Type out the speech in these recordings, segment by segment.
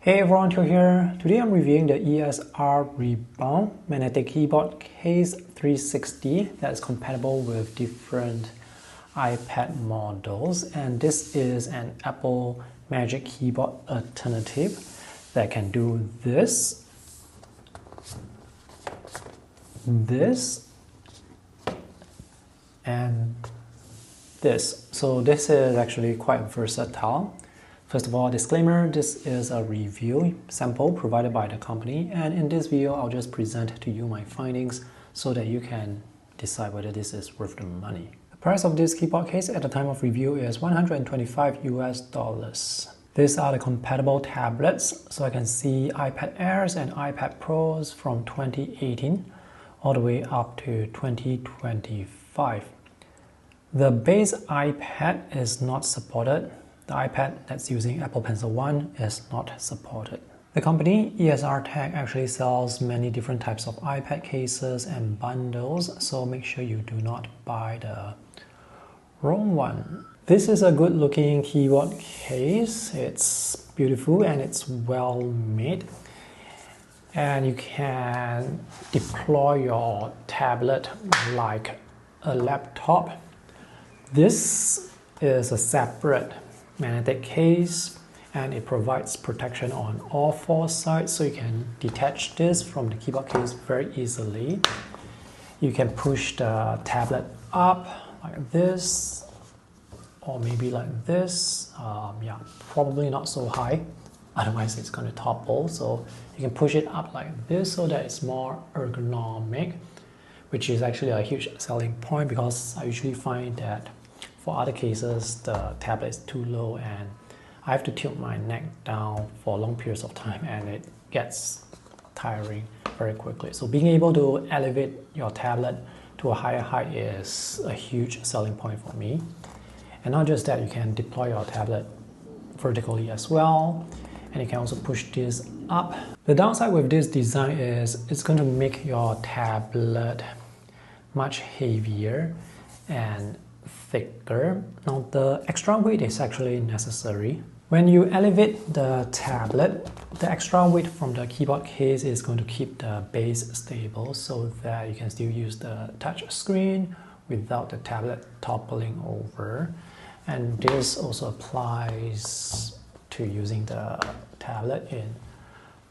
Hey everyone, Teo here. Today I'm reviewing the ESR Rebound magnetic keyboard case 360 that is compatible with different iPad models, and this is an Apple Magic Keyboard alternative that can do this, and this. So this is actually quite versatile. First of all, disclaimer, this is a review sample provided by the company, and in this video I'll just present to you my findings so that you can decide whether this is worth the money. The price of this keyboard case at the time of review is 125 US dollars. These are the compatible tablets, so I can see iPad Airs and iPad Pros from 2018 all the way up to 2025. The base iPad is not supported. The iPad that's using Apple Pencil 1 is not supported. The company ESR Tech actually sells many different types of iPad cases and bundles, so make sure you do not buy the wrong one. This is a good looking keyboard case. It's beautiful and it's well made. And you can deploy your tablet like a laptop. This is a separate magnetic case and it provides protection on all four sides, so you can detach this from the keyboard case very easily. You can push the tablet up like this, or maybe like this. Yeah, probably not so high, otherwise it's going to topple. So you can push it up like this so that it's more ergonomic, which is actually a huge selling point, because I usually find that for other cases, the tablet is too low and I have to tilt my neck down for long periods of time and it gets tiring very quickly. So being able to elevate your tablet to a higher height is a huge selling point for me. And not just that, you can deploy your tablet vertically as well, and you can also push this up. The downside with this design is it's going to make your tablet much heavier and thicker. Now the extra weight is actually necessary. When you elevate the tablet, the extra weight from the keyboard case is going to keep the base stable so that you can still use the touch screen without the tablet toppling over. And this also applies to using the tablet in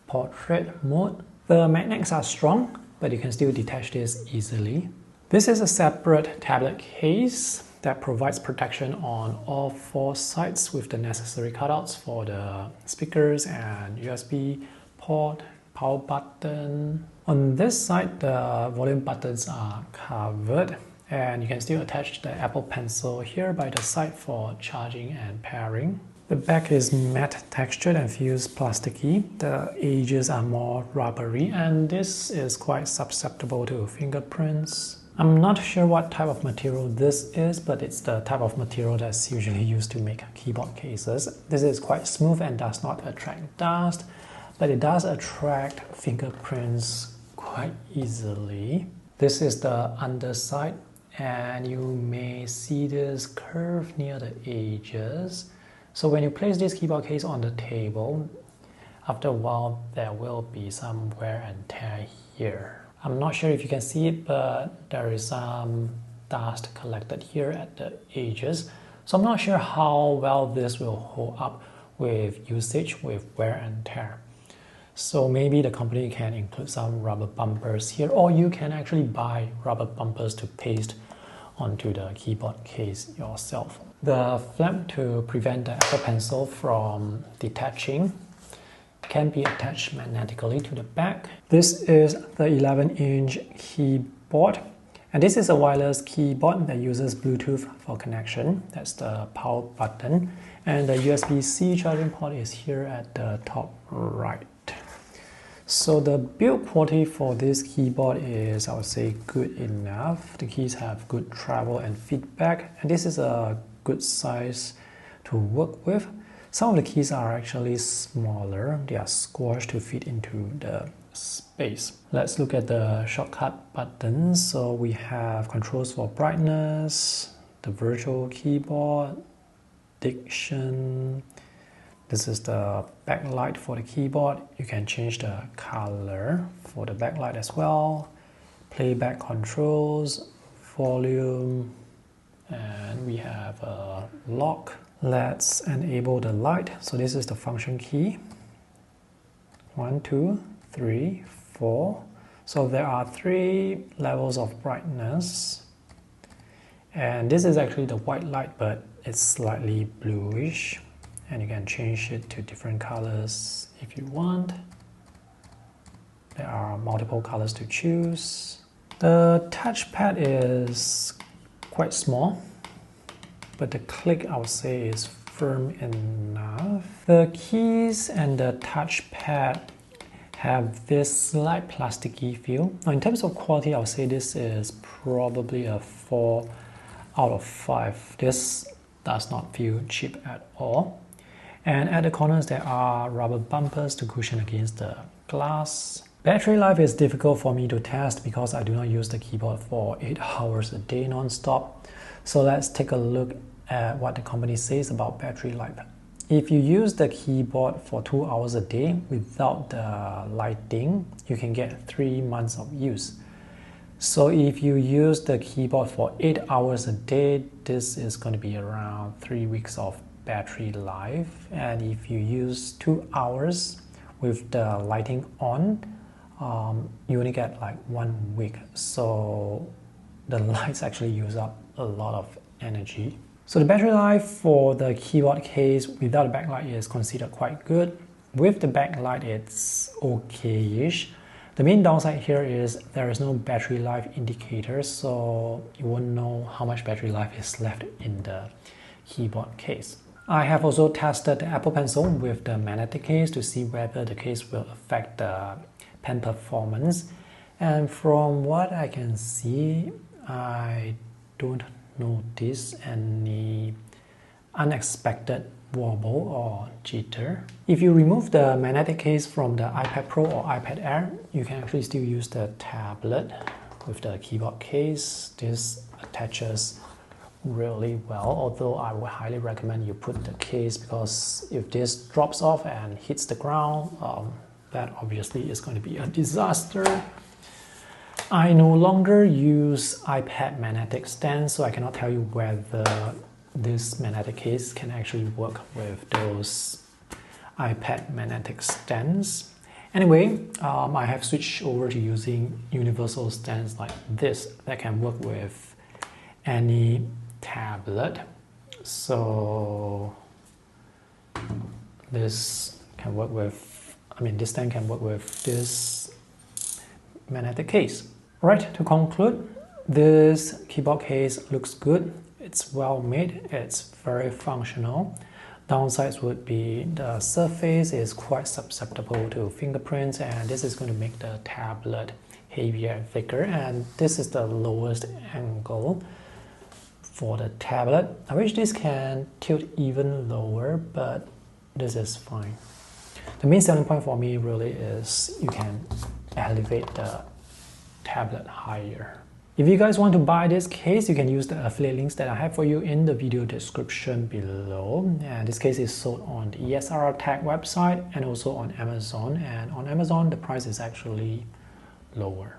portrait mode. The magnets are strong, but you can still detach this easily. This is a separate tablet case that provides protection on all four sides with the necessary cutouts for the speakers and USB port, power button. On this side, the volume buttons are covered, and you can still attach the Apple Pencil here by the side for charging and pairing. The back is matte textured and feels plasticky. The edges are more rubbery, and this is quite susceptible to fingerprints. I'm not sure what type of material this is, but it's the type of material that's usually used to make keyboard cases. This is quite smooth and does not attract dust, but it does attract fingerprints quite easily. This is the underside, and you may see this curve near the edges. So when you place this keyboard case on the table, after a while there will be some wear and tear here. I'm not sure if you can see it, but there is some dust collected here at the edges. So I'm not sure how well this will hold up with usage with wear and tear. So maybe the company can include some rubber bumpers here, or you can actually buy rubber bumpers to paste onto the keyboard case yourself. The flap to prevent the Apple Pencil from detaching can be attached magnetically to the back. This is the 11-inch keyboard, and this is a wireless keyboard that uses Bluetooth for connection. That's the power button, and the USB-C charging port is here at the top right. So the build quality for this keyboard is, I would say, good enough. The keys have good travel and feedback, and this is a good size to work with. Some of the keys are actually smaller. They are squashed to fit into the space. Let's look at the shortcut buttons. So we have controls for brightness, the virtual keyboard, diction, This is the backlight for the keyboard. You can change the color for the backlight as well. Playback controls, volume, and we have a lock. Let's enable the light. So this is the function key. 1, 2, 3, 4. So there are 3 levels of brightness. And this is actually the white light, but it's slightly bluish. And you can change it to different colors if you want. There are multiple colors to choose. The touchpad is quite small, but the click I would say is firm enough. The keys and the touchpad have this slight plasticky feel. Now in terms of quality, I would say this is probably a 4 out of 5. This does not feel cheap at all. And at the corners there are rubber bumpers to cushion against the glass. Battery life is difficult for me to test because I do not use the keyboard for 8 hours a day non-stop. So let's take a look at what the company says about battery life. If you use the keyboard for 2 hours a day without the lighting, you can get 3 months of use. So if you use the keyboard for 8 hours a day, this is going to be around 3 weeks of battery life. And if you use 2 hours with the lighting on, you only get like 1 week. So the lights actually use up a lot of energy. So the battery life for the keyboard case without a backlight is considered quite good. With the backlight, it's okay-ish. The main downside here is there is no battery life indicator, so you won't know how much battery life is left in the keyboard case. I have also tested the Apple Pencil with the magnetic case to see whether the case will affect the pen performance. And from what I can see, I don't notice any unexpected wobble or jitter. If you remove the magnetic case from the iPad Pro or iPad Air, you can actually still use the tablet with the keyboard case. This attaches really well, although I would highly recommend you put the case, because if this drops off and hits the ground, that obviously is going to be a disaster. I no longer use iPad magnetic stands, so I cannot tell you whether this magnetic case can actually work with those iPad magnetic stands. Anyway, I have switched over to using universal stands like this that can work with any tablet. So this can work with, this stand can work with this magnetic case. Right, to conclude, this keyboard case looks good. It's well made, it's very functional. Downsides would be the surface is quite susceptible to fingerprints, and this is going to make the tablet heavier and thicker, and this is the lowest angle for the tablet. I wish this can tilt even lower, but this is fine. The main selling point for me really is you can elevate the tablet higher. If you guys want to buy this case, you can use the affiliate links that I have for you in the video description below. And this case is sold on the ESR tag website and also on Amazon. And on Amazon, the price is actually lower.